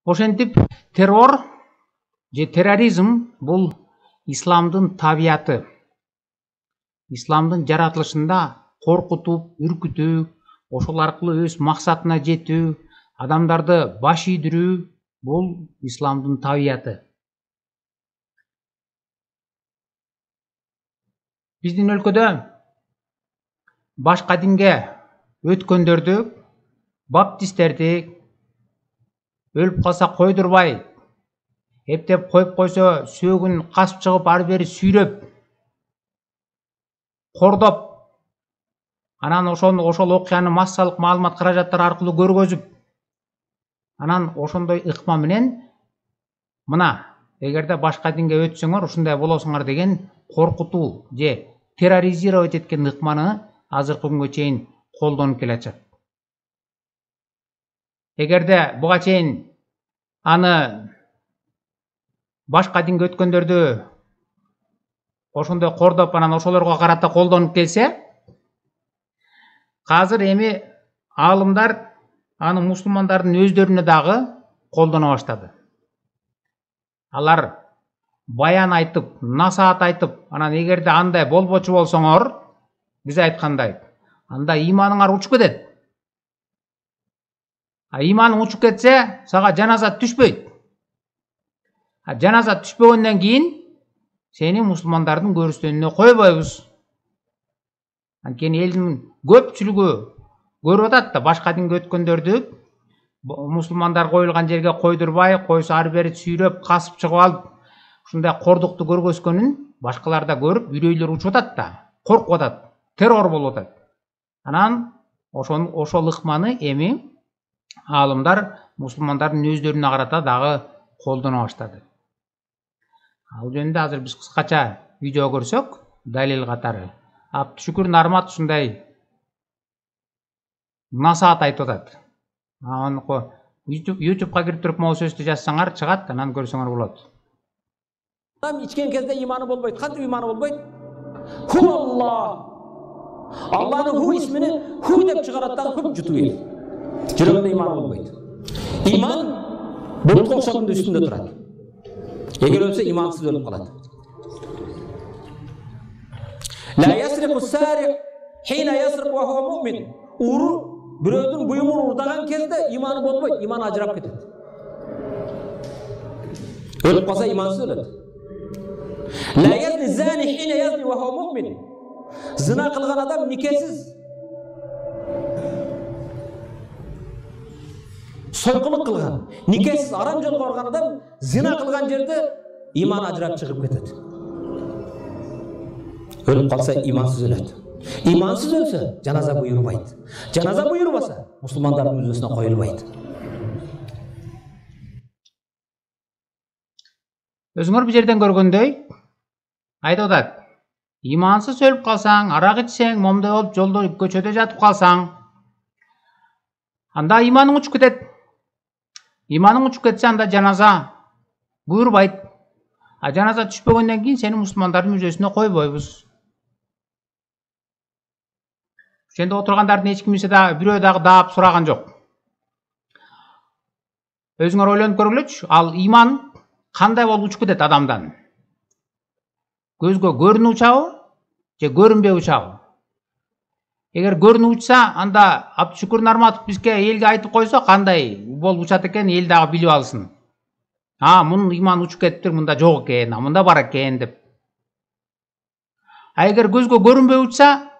Ошентип террор же терроризм бул исламдын табияты. Исламдын жаратылышында коркутуп, үркүтүү, ошол аркылуу өз максатына жетүү, адамдарды баш ийдирүү бул исламдын табияты. Биздин өлкөдө башка динге өткөндөрдү, баптисттерди өлүп калса койдурбай, эптеп коюп койсо сөөгүн касып чыгып ары бери сүйрөп, кордоп, анан ошол окуяны массалык маалымат каражаттары аркылуу көргөзүп, анан ошондой ыкма менен мына эгерде башка динге өтсөңөр ушундай болосуңар деген коркутуу же терроризировать эткен ыкманы азыркы күнгө чейин колдонуп келатышат. Эгерде буга чейин аны башка динге өткөндөрдү ошондой кордоп, анан ошолорго карата колдонуп келсе, азыр эми аалымдар аны мусулмандардын өздөрүнө дагы колдоно баштады. Алар баян айтып, насаат айтып, анан эгерде андай болбочу болсоңор, биз айткандай, анда иманыңар учуп кетет. Иманың учуп кетсе, сага жаназа түшпөйт. Жаназа түшпөгөндөн кийин сени мусулмандардын көрүстөнүнө койбойбуз. Анткени элдин көпчүлүгү көрүп атат да, башка динге өткөндөрдү мусулмандар коюлган жерге койдурбай, койсо ары бери сүйрөп, касып чыгып алып, ушундай кордукту көргөзгөнүн башкалар да көрүп, үрөйлөрү учуп атат да, коркуп атат, террор болуп атат. Анан ошол ыкманы эми аалымдар мусулмандардын өздөрүнө карата дагы колдоно баштады. Ал жөнүндө азыр биз кыскача видео көрсөк, далил катары. Абдышүкүр Нармат ушундай насаат айтып атат. Аны YouTube'га кирип туруп могу сөздү жазсаңар чыгат, анан көрсөңөр болот. Адам ичкен кезде иманы болбойт. Кантип иманы болбойт? Ху Аллах. Алланын ху исмини ху деп чыгарат дагы көп жутуп элек. Жүрөгүндө иманы болбойт. Иман булутка окшогондун үстүндө турат. Эгер өлсө имансыз өлүп калат. La yasriqu sariq hina yasriq wa huwa mu'min. Бирөөдүн буюмун урдаган кезде иманы болбойт, иманы ажырап кетет. Өлүп калса имансыз өлөт. La yazni zani hina yazni wa huwa mu'min. Зина кылган адам никесиз, сойкулук кылган, никесиз арам жолго барган адам зина кылган жерде иманы ажырап чыгып кетет. Өлүп калса имансыз өлөт. Имансыз өлсө жаназа буйрубайт. Жаназа буйрубаса мусулмандардын мүзөсүнө коюлбайт. Өзүңөр бул жерден көргөндөй айтып атат. Имансыз өлүп калсаң, арак ичсең, момундай болуп жолдо көчөдө жатып калсаң, анда иманың учуп кетет. Иманың учуп кетсе, анда жаназа буйрубайт. Жаназа түшпөгөндөн кийин сени мусулмандардын мүзөсүнө койбойбуз. Ошондо отургандардын эч кимиси да бирөө дагы даап сураган жок. Өзүңөр ойлонуп көргүлөчү, ал иман кандай болуп учуп кетет адамдан? Көзгө көрүнүп учабы же көрүнбөй учабы? Эгер көрүнүп учса, анда Абдышүкүр Нарматов бизге элге айтып койсо, кандай болуп учат экен, эл дагы билип алсын. Мунун иманы учуп кетиптир, мында жок экен, мында бар экен деп. Эгер көзгө көрүнбөй учса,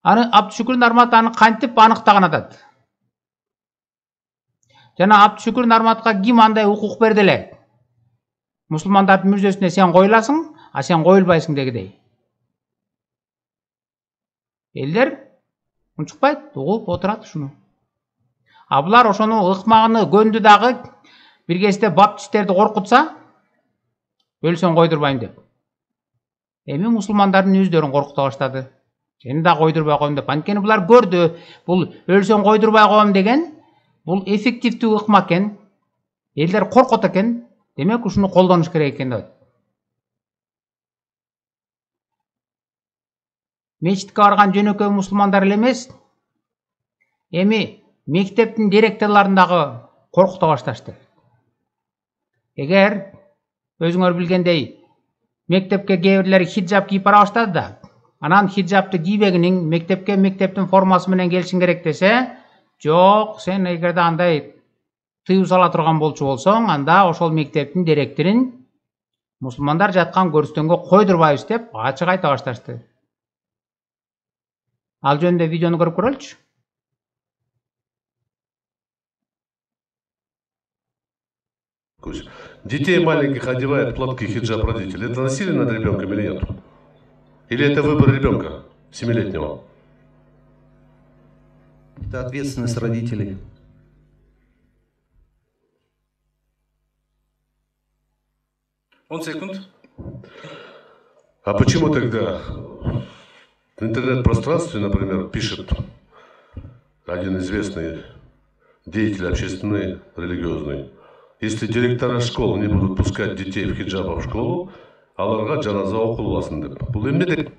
аны Абдышүкүр Нарматов аны кантип аныктаган атат? Жана Абдышүкүр Нарматовго ким андай укук берди эле? Мусулмандардын мүрзөсүнө сен коюласың, сен коюлбайсың дегидей. Элдер унчукпайт, угуп отурат ушуну. Булар ошону ыкмаганы көндү дагы бир кезде баптисттерди коркутса, өлсөң койдурбайм деп. Эми мусулмандардын өздөрүн коркута баштады. Сени да койдурбай коем деп. Анткени булар көрдү, бул өлсөң койдурбай коем деген, бул эффективдүү ыкма экен. Элдер коркот экен. Демек ушуну колдонуш керек экен деп. Мечитке барган жөнөкөй мусулмандар эле эмес, эми мектептин директорлорун дагы коркута башташты. Эгер өзүңөр билгендей мектепке кээ бирлери хиджаб кийип бара баштады да, анан хиджабты кийбегиниң мектепке мектептин формасы менен келишиң керек десе, жок, сен эгерде андай тыюу сала турган болчу болсоң, анда ошол мектептин директорун мусулмандар жаткан көрүстөнгө койдурбайбыз деп ачык айта башташты. Ал жөнүндө видеону көрүп көрөлүчү. Детей маленьких одевают платки, хиджаб родители. Это насилие над ребенком или нет? Или это выбор ребенка 7-летнего? Это ответственность родителей. Он секунд. А почему тогда в интернет-пространстве, например, пишет один известный деятель общественный, религиозный, если директора школ не будут пускать детей в хиджабах в школу, аларга жаназа окулбасын деп. Бул эмне деп?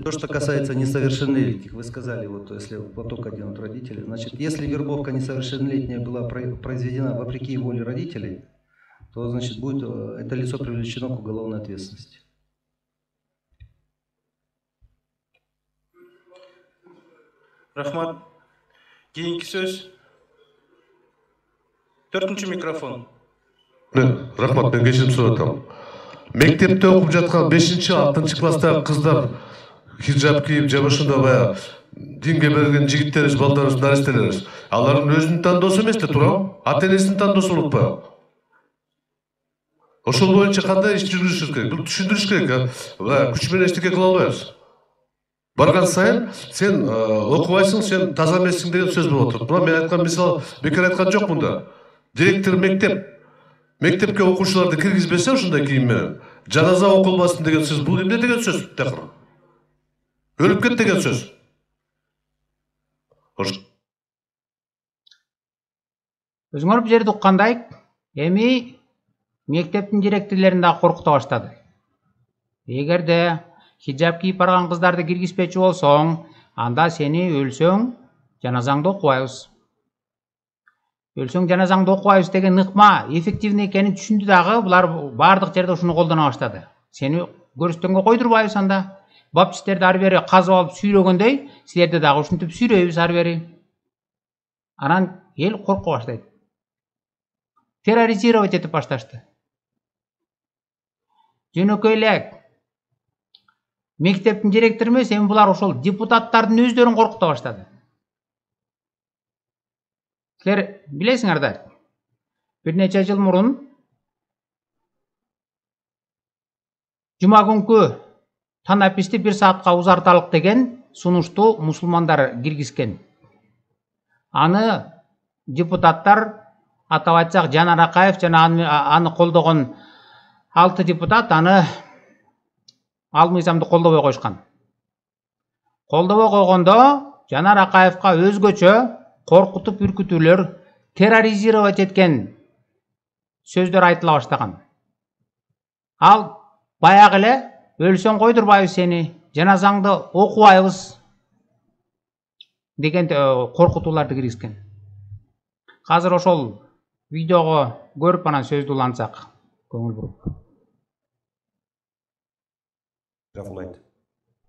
То, что касается несовершеннолетних, вы сказали, вот если платок оденут родители, значит, если вербовка несовершеннолетняя была произведена вопреки воле родителей, то, значит, будет это лицо привлечено к уголовной ответственности. Рахмат. Кейинки сөз. 4-ші микрофон. Рахмат, мен кешірім сұратам. Мектепте оқып жатқан 5-6 класстағы қыздар хиджаб кийип, жабышында баягы динге берген жигиттерибиз, балдарыбыз, наристелерибиз. Алардын өзүнүн тандоосу эмес да туурабы? Ата-энесинин тандоосу болуп атпайбы? Ошол боюнча кандай иш жүргүзүшүбүз керек? Бул түшүндүрүш керек. Күч менен эчтеке кыла албайбыз. Барган сайын сен окубайсың, сен таза эмессиң деген сөз болуп атат. Мына мен айткан мисал бекер айткан жокмун да. Директор мектепке окуучуларды киргизбесе ушундай кийим менен жаназа окулбасын деген сөз, бул эмне деген сөз? Такыр. Өлүп кет деген сөз. Өзүңөр бул жерде уккандай, эми мектептин директорлорун да коркута баштады. Эгерде хиджаб кийип барган кыздарды киргизбечи болсоң, анда сени өлсөң жаназаңды окубайбыз. Өлсөң жаназаңды окубайбыз деген ыкма эффективный экенин түшүндү дагы, булар бардык жерде ушуну колдоно баштады. Сени көрүстөнгө койдурбайбыз анда. Бапчистерди ары бери казып алып сүйрөгөндөй, силерди дагы ушинтип сүйрөйбүз ары бери. Анан эл корко баштайт. Терроризировать этип башташты. Жөнөкөй эле мектептин директору эмес, эми булар ошол депутаттардын өздөрүн коркута баштады. Силер билесиңер да, бир нече жыл мурун жума күнкү танаписти 1 саатка узарталык деген сунушту мусулмандар киргизген. Аны депутаттар, атап айтсак Жанар Акаев жана аны колдогон 6 депутат аны ал мыйзамды колдобой койушкан. Колдобой койгондо Жанар Акаевка өзгөчө коркутуп үркүтүүлөр, терроризировать эткен сөздөр айтыла баштаган. Ал баягы эле өлсөң койдурбайбыз сени, жаназаңды окубайбыз деген коркутууларды киргизген. Азыр ошол видеого көрүп анан сөздү улантсак, көңүл буруп.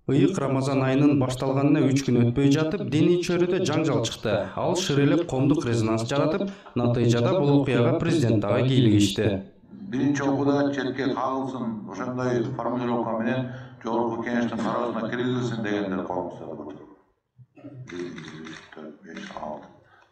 Ыйык Рамазан айынын башталганына 3 күн өтпөй жатып, диний чөйрөдө жаңжал чыкты. Ал шырелек коомдук резонанс жаратып, натыйжада бул окуяга президент дагы кийлигишти. Биринчи окууда четке кагылсын, ошондой формулировка менен жогорку кеңештин кароосуна киргизилсин дегендер коомчулар.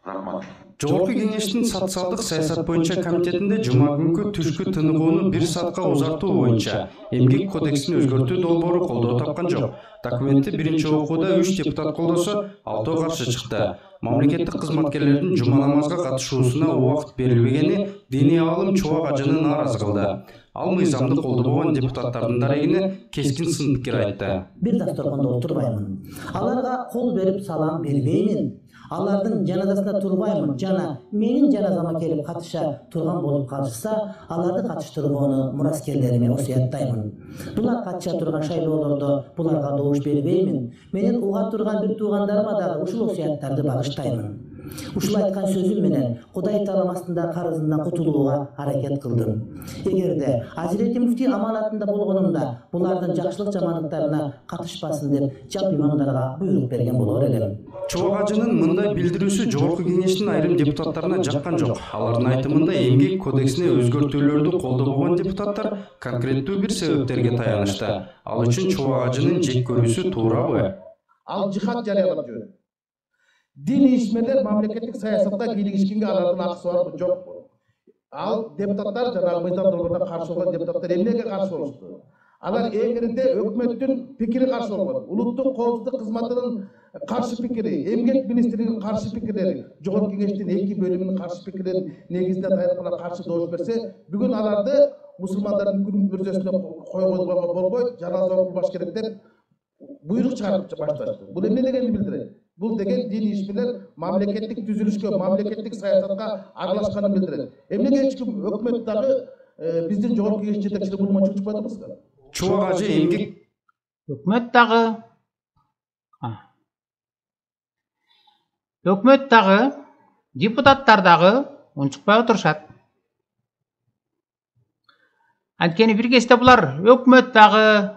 Рахмат. Жогорку кеңештин социалдык саясат боюнча комитетинде жума күнкү түшкү тыныгууну 1 саатка узартуу боюнча эмгек кодексин өзгөртүү долбоору колдоо тапкан жок. Документти биринчи окууда 3 депутат колдосо, 6 каршы чыкты. Мамлекеттик кызматкерлердин жума намазга катышуусуна убакыт берилбегени диний аалым Чубак Ажыны нааразы кылды. Ал мыйзамды колдобогон депутаттардын дарегине кескин сын пикир айтты. Бир дасторкондо отурбаймын. Аларга кол берип салам бербеймин. алардын жаназасына турбаймын жана менин жаназама келип катыша турган болуп калышса, аларды катыштырууну мураскерлериме осуяттаймын. Булар катыша турган шайлоолордо буларга добуш бербеймин. Менин уга турган бир туугандарыма дагы ушул осуяттарды багыштаймын. Ушул айткан сөзүм менен Кудай Таалам астында карызынан кутулууга аракет кылдым. Эгерде Азирети муфтий аманатында болгонумда булардын жакшылык жамандыктарына катышпасын деп жап имамдарга буйрук берген болор элем. Чубак ажынын мындай билдирүүсү Жогорку Кеңештин айрым депутаттарына жаккан жок. Алардын айтымында эмгек кодексине өзгөртүүлөрдү колдобогон депутаттар конкреттүү бир себептерге таянышты. Ал үчүн чубак ажынын жек көрүүсү туурабы? Ал жихад жарыялап жүрөт. Din ишмерлер мамлекеттик саясатка кийлигишкенге алардын акысы барбы жокпу? Ал депутаттар жанагы мыйзам долбооруна каршы болгон депутаттар эмнеге каршы болушту? Алар эгерде өкмөттүн пикири каршы болгон, улуттук коопсуздук кызматынын каршы пикири, эмгек министрлигинин каршы пикирлери, Жогорку Кеңештин 2 бөлүмүнүн каршы пикирлерин негизинде таянып каршы добуш берсе, бүгүн аларды мусулмандардын күн мүрзөсүнө койгонго болбойт, жаназа окулбаш керек деп буйрук чыгарып башташты. Бул эмне дегенди билдирет? Бул деген дин ишмерлер мамлекеттик түзүлүшкө, мамлекеттик саясатка аралашканын билдирет. Эмнеге эч ким өкмөт дагы биздин Жогорку Кеңеш жетекчилиги булман чыгышпай атабызбы? Чубак ажы эмгек өкмөт дагы, депутаттар дагы унчукпай отурушат. Анткени бир кезде булар өкмөт дагы,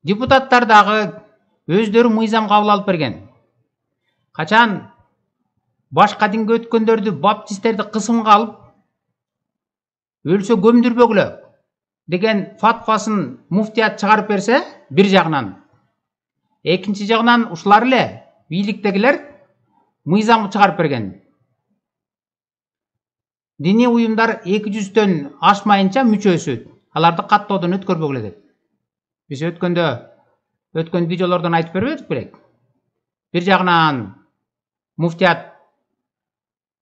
депутаттар дагы өздөрү мыйзам кабыл алып берген. Качан башка динге өткөндөрдү, баптисттерди кысымга алып, өлсө көмдүрбөгүлө деген фатвасын муфтият чыгарып берсе, бир жагынан. Экинчи жагынан ушулар эле бийликтегилер мыйзам чыгарып берген. Диний уюмдар 200-төн ашмайынча мүчөсү, аларды каттоодон өткөрбөгүлө деп. Биз өткөн видеолордон айтып бербедик белек. Бир жагынан муфтият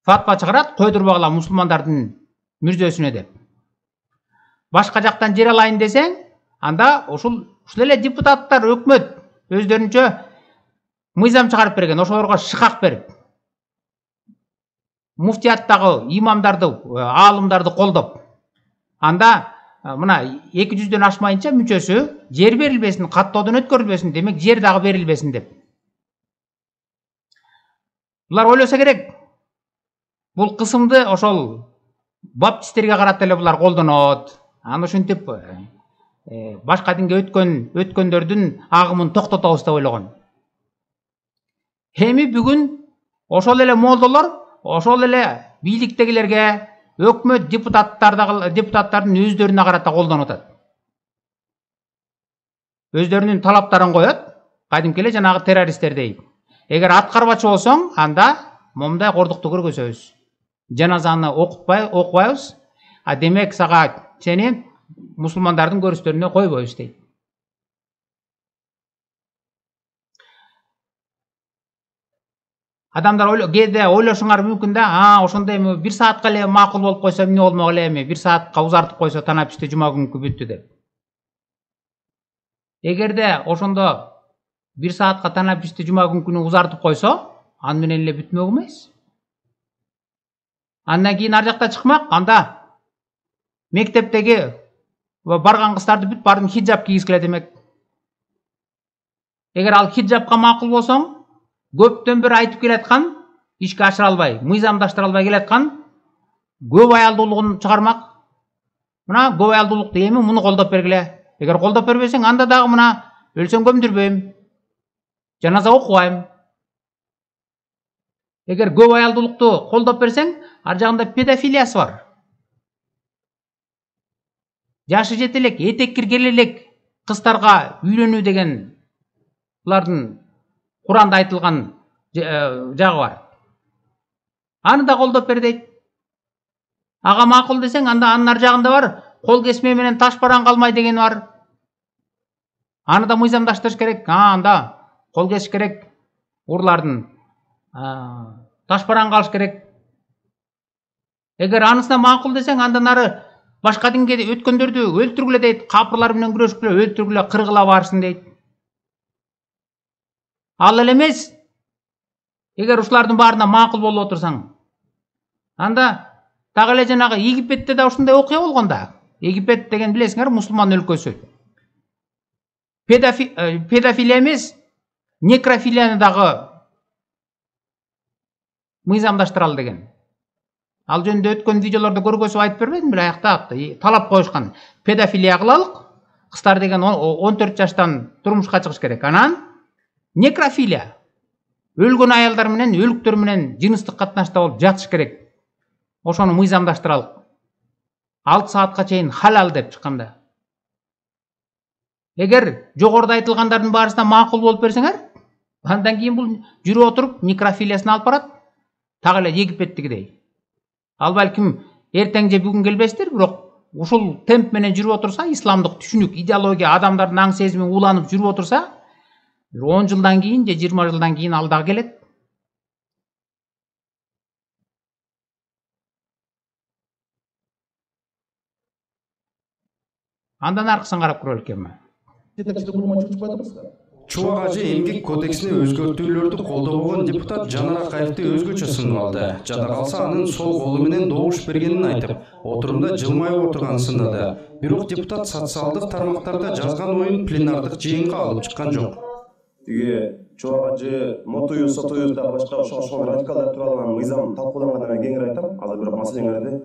фатва чыгарат, койдурбагыла мусулмандардын мүрзөсүнө деп. Башка жактан жер алайын десең, анда ушул эле депутаттар, өкмөт өздөрүнчө мыйзам чыгарып берген, ошолорго шыкак берип. Муфтияттагы имамдарды, аалымдарды колдоп. Анда мына 200-дөн ашмайынча мүчөсү жер берилбесин, каттоодон өткөрүлбесин, демек жер дагы берилбесин деп. Булар ойлоса керек. Бул кысымды ошол баптисттерге карата эле булар колдонот. Аны ошентип башка динге өткөндөрдүн агымын токтотобуз деп ойлогон. Эми бүгүн ошол эле молдолор, ошол эле бийликтегилерге, өкмөт депутаттардын өздөрүнө карата колдонуп атат. Өздөрүнүн талаптарын коет, кадимки эле жанагы террористтердей. Эгер аткарбачы болсоң, анда момундай кордукту көргөзөбүз. Жаназаны окубайбыз, а демек сага сени мусулмандардын көрүстөрүнө койбойбуз дейт. Адамдар кээде ойлошуңар мүмкүн да, ошондой 1 саатка эле макул болуп койсо эмне болмок эле, 1 саатка узартып койсо танапиште жума күнкү бүттү деп. Эгерде ошондо 1 саатка танапиште жума күнкүнү узартып койсо, аны менен эле бүтмөк эмес. Андан кийин ар жакта чыкмак, анда мектептеги барган кыздарды бүт бардым хиджаб кийгизгиле демек. Эгер ал хиджабка макул болсоң, көптөн бери айтып келаткан, ишке ашыра албай, мыйзамдаштыра албай келаткан көп аялдуулугун чыгармак. Мына көп аялдуулукту эми муну колдоп бергиле. Эгер колдоп бербесең, анда дагы мына өлсөң көмдүрбөйм, жаназа окубайм. Эгер көп аялдуулукту колдоп берсең, ар жагында педофилиясы бар. Жашы жете элек, этек киргеле элек кыздарга үйлөнүү деген булардын Куранда айтылган жагы бар. Аны да колдоп бер дейт. Ага макул десең, анда анын ар жагында бар, кол кесме менен таш бараң калмай деген бар. Аны да мыйзамдаштырыш керек. Анда кол кесиш керек. Урлардын таш бараң калыш керек. Эгер анысына макул десең, андан ары башка динге өткөндөрдү өлтүргүлө дейт, капырлар менен күрөшкүлө, өлтүргүлө, кыргыла барсын дейт. Ал эле эмес, Эгер ушулардын баарына макул болуп отурсаң, анда так эле жанагы Египетте да ушундай окуя болгон да. Египет деген билесиңер мусулман өлкөсү. Педофилия эмес, некрофилияны дагы мыйзамдаштыралы деген. Ал жөнүндө өткөн видеолордо көргөзүп айтып бербедим беле, аякта талап коюшкан. Педофилия кылалык, кыздар деген 14 жаштан турмушка чыгыш керек. Анан некрофилия, өлгөн аялдар менен, өлүктөр менен жыныстык катнашта болуп жатыш керек. Ошону мыйзамдаштыралык. 6 саатка чейин халал деп чыкканда. Эгер жогоруда айтылгандардын баарысына макул болуп берсеңер, андан кийин бул жүрүп отуруп некрофилиясын алып барат. Так эле Египеттигидей. Ал балким эртең же бүгүн келбестир, бирок ушул темп менен жүрүп отурса, исламдык түшүнүк, идеология адамдардын аң сезими уланып жүрүп отурса, 10 жылдан кийин же 20 жылдан кийин ал дагы келет. Андан аркысын карап көрөлүк эми. Чубак ажы эмгек кодексине өзгөртүүлөрдү колдобогон депутат Жанар Акаевди өзгөчө сынга алды. Жада калса анын сол колу менен добуш бергенин айтып, отурумда жылмайып отурганын сындады. Бирок депутат социалдык тармактарда жазган оюн пленардык жыйынга алып чыккан жок. Тиги чубак ажы мотую сотую да башка ошол радикалдар тууралуу мыйзам талкуулангандан кийин кеңири айтам. Азыр бирок маселеңерди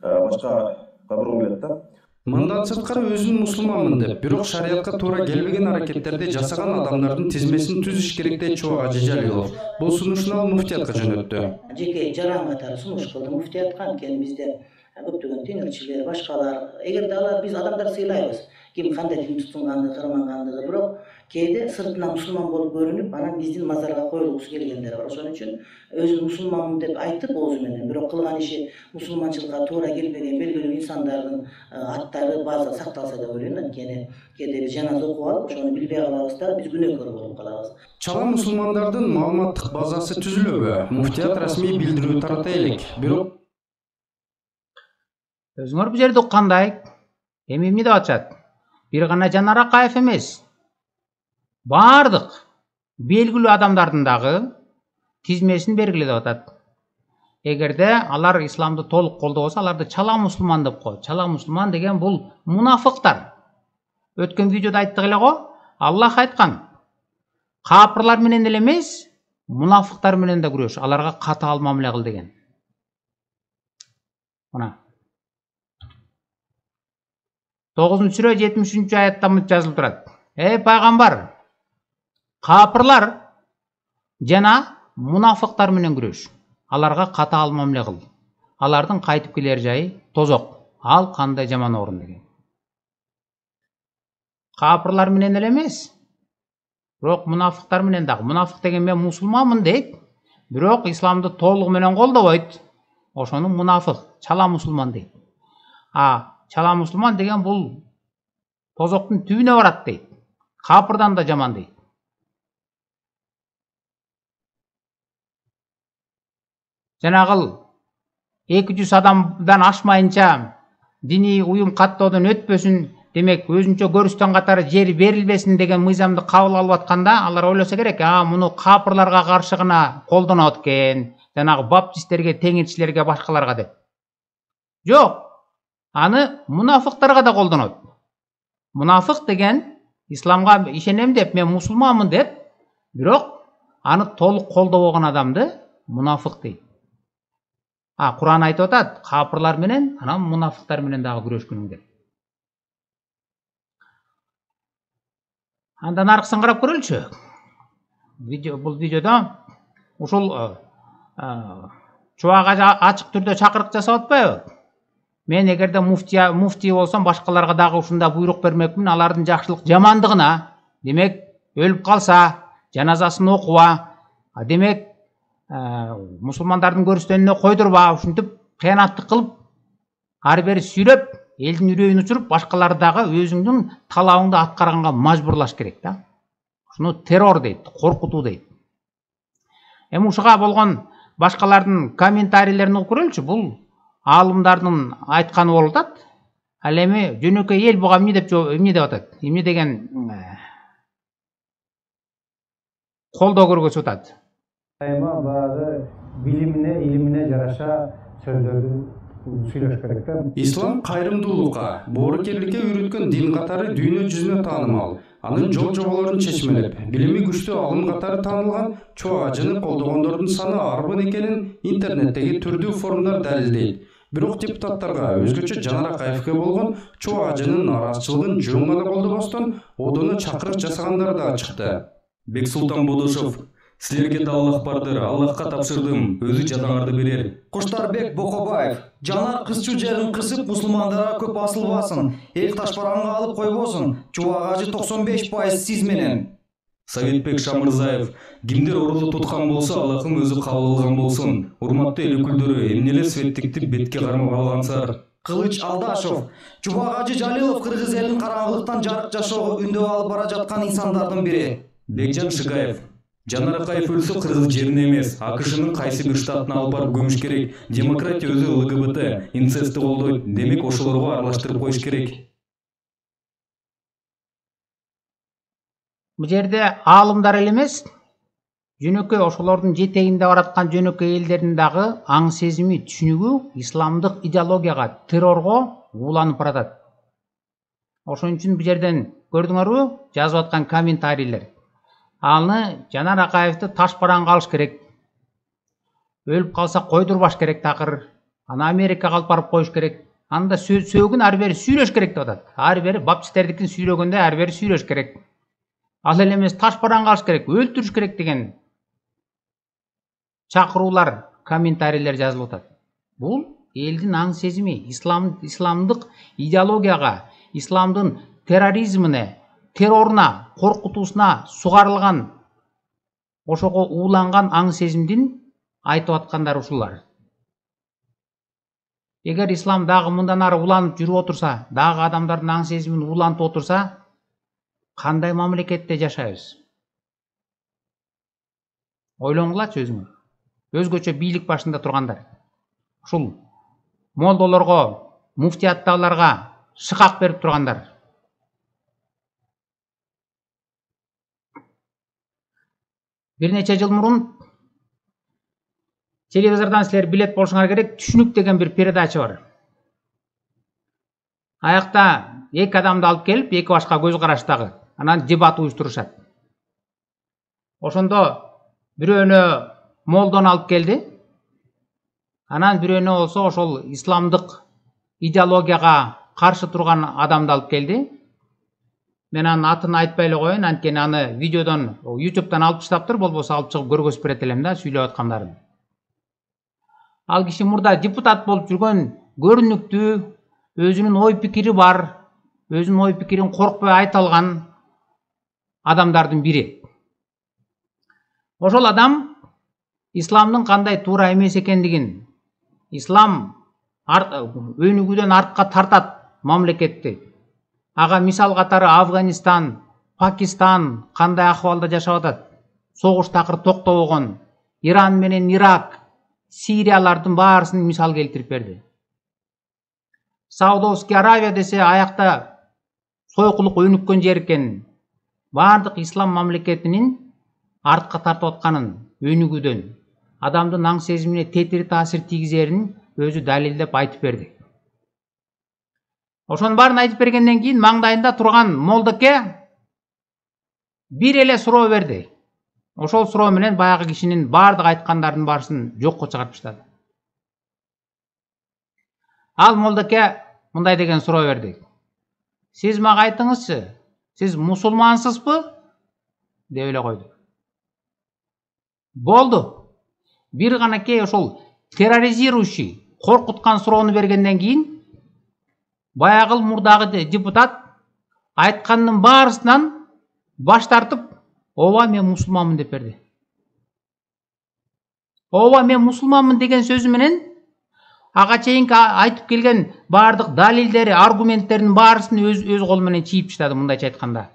башка бургум келет да. Мындан сырткары өзүн мусулманмын деп, бирок шариятка туура келбеген аракеттерди жасаган адамдардын тизмесин түзүш керек дейт Чубак Ажы Жалилов. Бул сунушун ал муфтиятка жөнөттү. Жеке жаран катары сунуш кылды муфтиятка, анткени бизде көптөгөн теңирчилер, башкалар, эгерде алар биз адамдар сыйлайбыз, ким кандай дин тутунгандыгы, кырмангандыгы, бирок кээде сыртынан мусулман болуп көрүнүп, анан биздин мазарга коюлгусу келгендер бар. Ошон үчүн өзүн мусулманмын деп айтып оозу менен, бирок кылган иши мусулманчылыкка туура келбеген белгилүү инсандардын аттары баазда сакталса деп ойлойм. Анткени кээде биз жаназа окуп алып, ошону билбей калабыз да, биз күнөөкөр болуп калабыз. Чала мусулмандардын маалыматтык базасы түзүлөбү? Муфтият расмий билдирүү тарата элек. Бирок өзүңөр бул жерде уккандай, эми эмне деп атышат? Бир гана Жанар Акаев эмес, бардык белгилүү адамдардын дагы тизмесин белгилеп атат. Эгерде алар исламды толук колдобосо, аларды чала мусулман деп коет. Чала мусулман деген бул мунафыктар. Өткөн видеодо айттык эле го, Аллах айткан. Капырлар менен эле эмес, мунафыктар менен да күрөш, аларга катаал мамиле кыл деген. Мына 9-сүрө 73 аятта мынча жазылып турат. Эй пайгамбар, капырлар жана мунафыктар менен күрөш. Аларга катаал мамиле кыл. Алардын кайтып келер жайы тозок. Ал кандай жаман орун деген. Капырлар менен эле эмес, бирок мунафыктар менен дагы. Мунафык деген мен мусулманмын дейт, бирок исламды толугу менен колдобойт. Ошону мунафык, чала мусулман дейт. Чала мусулман деген бул тозоктун түбүнө барат дейт. Капырдан да жаман дейт. Жанагыл 200 адамдан ашмайынча диний уюм каттоодон өтпөсүн, демек өзүнчө көрүстөн катары жер берилбесин деген мыйзамды кабыл алып атканда, алар ойлосо керек, муну капырларга каршы гана колдонот экен, жанагы баптисттерге, теңирчилерге, башкаларга деп. Жок, аны мунафыктарга да колдонот. Мунафык деген исламга ишенем деп, мен мусулманмын деп, бирок аны толук колдобогон адамды мунафык дейт. Кур'ан айтып атат, капырлар менен, анан мунафыктар менен дагы күрөшкүнүң деп. Андан аркысын карап көрөлүчү. Бул видеодо ушул Чубак Ажы ачык түрдө чакырык жасап атпайбы? Мен эгерде муфтий болсом, башкаларга дагы ушунда буйрук бермекмин, алардын жакшылык жамандыгына. Демек, өлүп калса, жаназасын окуба, демек мусулмандардын көрүстөнүнө койдурба, ушинтип кыянаттык кылып, ары бери сүйрөп, элдин үрөйүн учуруп, башкаларды дагы өзүңдүн талабыңды аткарганга мажбурлаш керек да. Ушуну террор дейт, коркутуу дейт. Эми ушуга болгон башкалардын комментарийлерин окуп көрөлүчү. Бул аалымдардын айтканы болуп атат. Ал эми жөнөкөй эл буга эмне деп атат? Эмне деген колдоо көргөзүп атат. Дайыма баягы билимине, илимине жараша сөздөрдү сүйлөш керек да. Ислам кайрымдуулукка, боорукерликке үйрөткөн дин катары дүйнө жүзүнө таанымал. Анын жол-жоболорун чечмелеп, билими күчтүү алым катары таанылган Чоо Ажыны колдогондордун саны арбын экенин интернеттеги түрдүү форумдар далилдейт. Бирок депутаттарга өзгөчө Жанар Акаевге болгон Чоо Ажынын нараазычылыгын жөн гана колдобостон, одону чакырык жасагандар да чыкты. Бексултан Бодошов, силерге да Аллах бардыр, Аллахка тапшырдым, өзү жазаңарды берер. Куштарбек Бокобаев, Жанар кызчу жерин кысып мусулмандарга көп асылбасын, эл ташпаранга алып койбосун. Чоо Ажы 95% сиз менен. Советбек Шамырзаев, кимдер орду туткан болсо, Аллахым өзү кабыл алган болсун. Урматтуу эл өкүлдөрү, эмнеле светтикти бетке кармап алгансыздар? Кылыч Алдашов, Чоо Ажы Жалилов кыргыз элин караңгылыктан жарык жашоого үндөп алып бара жаткан инсандардын бири. Бекжан Шыгаев, Жанар Акаев өлсө кыргыз жерине эмес, АКШнын кайсы бир штатына алып барып көмүш керек. Демократия өзү ЛГБТ, инцестти колдойт, демек ошолорго аралаштырып коюш керек. Бул жерде аалымдар эле эмес, жөнөкөй ошолордун жетегинде бараткан жөнөкөй элдердин дагы аң сезими, түшүнүгү исламдык идеологияга, террорго ууланып баратат. Ошон үчүн бул жерден көрдүңөрбү жазып аткан комментарийлер. Аны Жанар Акаевди таш бараңга алыш керек. Өлүп калса койдурбаш керек такыр. Аны Америкага алып барып коюш керек. Анда сөөгүн ар бери сүйлөш керек деп атат. Ар бери бапчистердикин сүйлөгөндө ар бери сүйлөш керек. Ал эле эмес таш бараңга алыш керек, өлтүрүш керек деген чакыруулар, комментарийлер жазылып атат. Бул элдин аң сезими, исламдык идеологияга, исламдын терроризмине, терроруна, коркутуусуна сугарылган, ошого ууланган аң сезимдин айтып аткандары ушулар. Эгер ислам дагы мындан ары уланып жүрүп отурса, дагы адамдардын аң сезимин уулантып отурса, кандай мамлекетте жашайбыз? Ойлоңгулачы өзүңөр. Өзгөчө бийлик башында тургандар. Ушул молдолорго, муфтияттагыларга шыкак берип тургандар. Бир нече жыл мурун телевизордон силер билет болушуңар керек, Түшүнүк деген бир передача бар. Аякта эки адамды алып келип, эки башка көз караштагы, анан дебат уюштурушат. Ошондо бирөөнө молдону алып келди. Анан бирөөнө болсо ошол исламдык идеологияга каршы турган адамды алып келди. Мен анын атын айтпай эле коеюн, анткени аны видеодон, YouTube'дан алып таштаптыр, болбосо алып чыгып көргөзүп берет элем да, сүйлөп аткандарын. Ал киши мурда депутат болуп жүргөн, көрүнүктүү, өзүнүн ой пикири бар, өзүнүн ой пикирин коркпой айта алган адамдардын бири. Ошол адам исламдын кандай туура эмес экендигин, ислам өнүгүүдөн артка тартат мамлекетти. Ага мисал катары Афганистан, Пакистан кандай акыбалда жашап атат? Согуш такыр токтобогон, Иран менен Ирак, Сириялардын баарысын мисал келтирип берди. Саудовский Аравия десе аякта сойкулук өнүккөн жер экен. Бардык ислам мамлекетинин артка тартып атканын, өнүгүүдөн, адамдын аң сезимине тетири таасир тийгизерин өзү далилдеп айтып берди. Ошонун баарын айтып бергенден кийин маңдайында турган молдоке бир эле суроо берди. Ошол суроо менен баягы кишинин бардык айткандардын баарысын жокко чыгарып таштады. Ал молдоке мындай деген суроо берди. Сиз мага айтыңызчы, сиз мусулмансызбы? деп эле койду. Болду. Бир гана кей ошол терроризирующий, коркуткан суроону бергенден кийин баягы мурдагы депутат айткандын баарысынан баш тартып, ооба мен мусулманмын деп берди. Ооба мен мусулманмын деген сөзү менен ага чейинки айтып келген бардык далилдери, аргументтеринин баарысын өз колу менен чийип таштады, мындайча айтканда.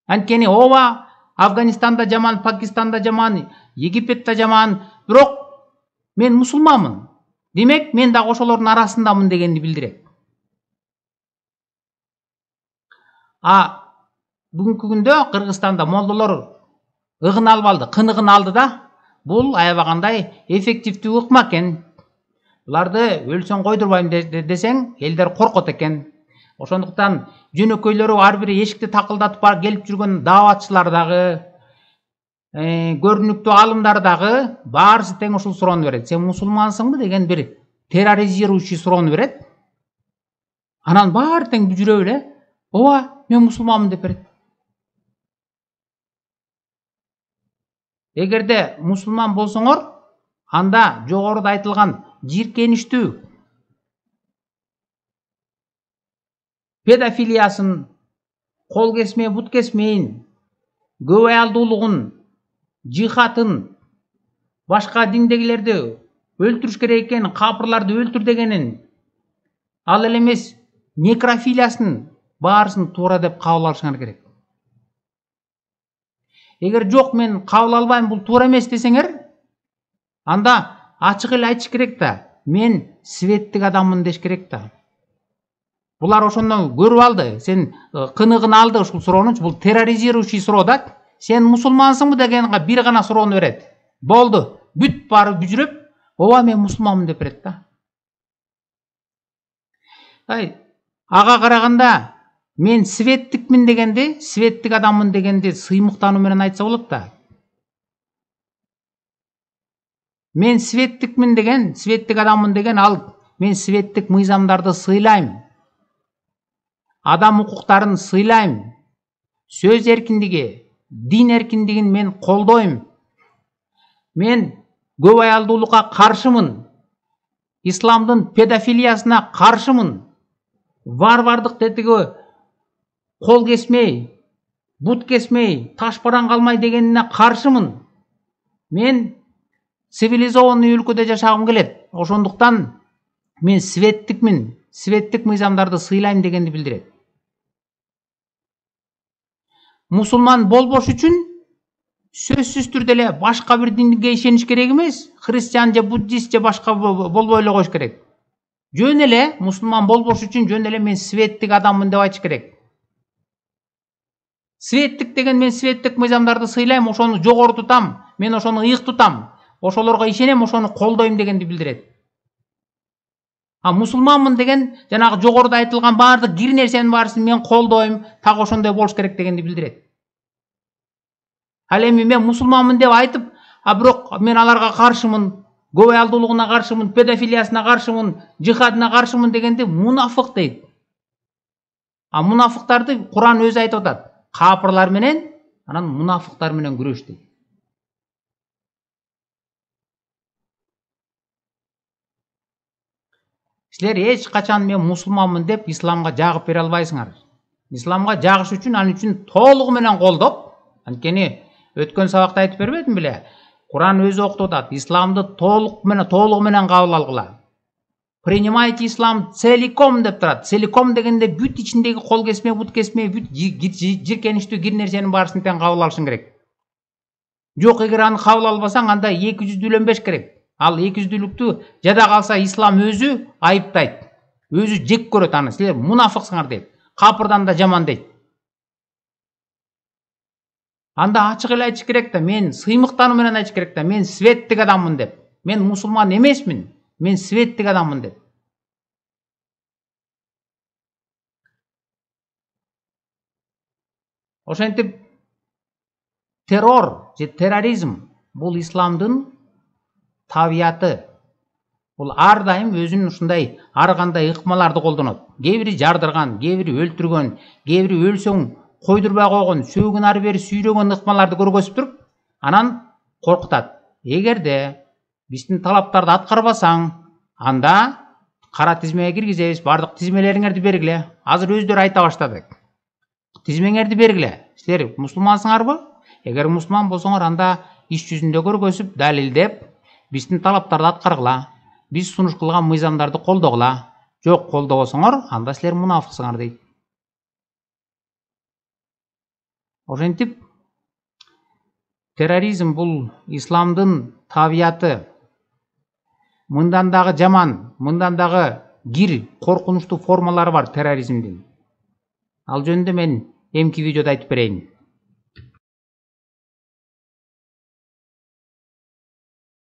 Анткени ооба Афганистанда жаман, Пакистанда жаман, Египетте жаман, бирок мен мусулманмын. Демек, мен дагы ошолордун арасындамын дегенди билдирет. Бүгүнкү күндө Кыргызстанда молдолор ығын алып алды, қынығын алды да, бұл аябағандай эффективті ықма екен. Бұларды өлсен қойдырбайым десең, елдер қорқот екен. Ошондуктан жөнөкөйлөрү ар бир эшикти такылдатып келип жүргөн дааватчылар дагы, көрүнүктүү алымдар дагы баарысы тең ушул суроону берет. Сен мусулмансыңбы деген бир терроризирующий суроону берет. Анан баары тең жүрөп эле, ооба, мен мусулманмын деп берет. Эгерде мусулман болсоңор, анда жогоруда айтылган жийиркеничтүү, педофилиясын, кол кесме, бут кесмейин, көп аялдуулугун, жихатын, башка диндегилерди өлтүрүш керек экенин, капырларды өлтүр дегенин, ал эле эмес некрофилиясын баарысын туура деп кабыл алышыңар керек. Эгер жок, мен кабыл албайм, бул туура эмес десеңер, анда ачык эле айтыш керек да, мен светтик адаммын деш керек да. Булар ошондон көрүп алды, сен кыныгын алды ушул суроонучу, бул терроризирующий суроо да. Сен мусулмансыңбы дегенге бир гана суроону берет. Болду, бүт баары бүжүрөп, ооба, мен мусулманмын деп берет да. Ага караганда мен светтикмин дегенди, светтик адаммын дегенди сыймыктануу менен айтса болот да. Мен светтикмин деген, светтик адаммын деген, ал мен светтик мыйзамдарды сыйлайм. Адам укуктарын сыйлайм. Сөз эркиндиги, дин эркиндигин мен колдойм. Мен көп аялдуулукка каршымын. Исламдын педофилиясына каршымын. Варвардык тетиги кол кесмей, бут кесмей, таш бараң калмай дегенине каршымын. Мен цивилизованный өлкөдө жашагым келет. Ошондуктан мен светтикмин, светтик мыйзамдарды сыйлайм дегенди билдирет. Мусулман болбош үчүн сөзсүз түрдө эле башка бир динге ишениш керек эмес. Христиан же буддист же башка болбой эле коюш керек. Жөн эле мусулман болбош үчүн жөн эле мен светтик адаммын деп айтыш керек. Светтик деген мен светтик мыйзамдарды сыйлайм, ошону жогору тутам, мен ошону ыйык тутам, ошолорго ишенем, ошону колдойм дегенди билдирет. Мусулманмын деген жанагы жогоруда айтылган баардык кир нерсенин баарысын мен колдойм, так ошондой болуш керек дегенди билдирет. Ал эми мен мусулманмын деп айтып, бирок мен аларга каршымын, көп аялдуулугуна каршымын, педофилиясына каршымын, жихадына каршымын дегенди мунафык дейт. Мунафыктарды Куран өзү айтып атат. Капырлар менен, анан мунафыктар менен күрөш дейт. Силер эч качан мен мусулманмын деп исламга жагып бере албайсыңар. Исламга жагыш үчүн, ал үчүн толугу менен колдоп, анткени өткөн сабакта айтып бербедим беле? Куран өзү окутуп атат. Исламды толугу менен кабыл алгыла. Принимайте ислам целиком деп турат. Целиком дегенде бүт ичиндеги кол кесме, бут кесме, бүт жиркеничтүү кир нерсенин баарысын тең кабыл алышың керек. Жок, эгер аны кабыл албасаң, анда 200-дүүлөнбеш керек. Ал 200-дүүлүктү жада калса ислам өзү айыптайт. Өзү жек көрөт аны. Силер мунафыксыңар дейт. Капырдан да жаман дейт. Анда ачык эле айтыш керек да, мен сыймыктануу менен айтыш керек да, мен светтик адаммын деп. Мен мусулман эмесмин, мен светтик адаммын деп. Ошентип террор же терроризм бул исламдын табияты. Бул ар дайым өзүнүн ушундай ар кандай ыкмаларды колдонот. Кээ бири жардырган, кээ бири өлтүргөн, кээ бири өлсөң койдурбай койгон, сөөгүн ары бери сүйрөгөн ыкмаларды көргөзүп туруп, анан коркутат. Эгерде биздин талаптарды аткарбасаң, анда кара тизмеге киргизебиз, бардык тизмелериңерди бергиле. Азыр өздөрү айта баштады. Тизмеңерди бергиле. Силер мусулмансыңарбы? Эгер мусулман болсоңор, анда иш жүзүндө көргөзүп, далилдеп, биздин талаптарды аткаргыла, биз сунуш кылган мыйзамдарды колдогула. Жок, колдобосоңор, анда силер мунафыксыңар дейт. Ошентип терроризм бул исламдын табияты. Мындан дагы жаман, мындан дагы кир, коркунучтуу формалары бар терроризмдин. Ал жөнүндө мен эмки видеодо айтып берейин.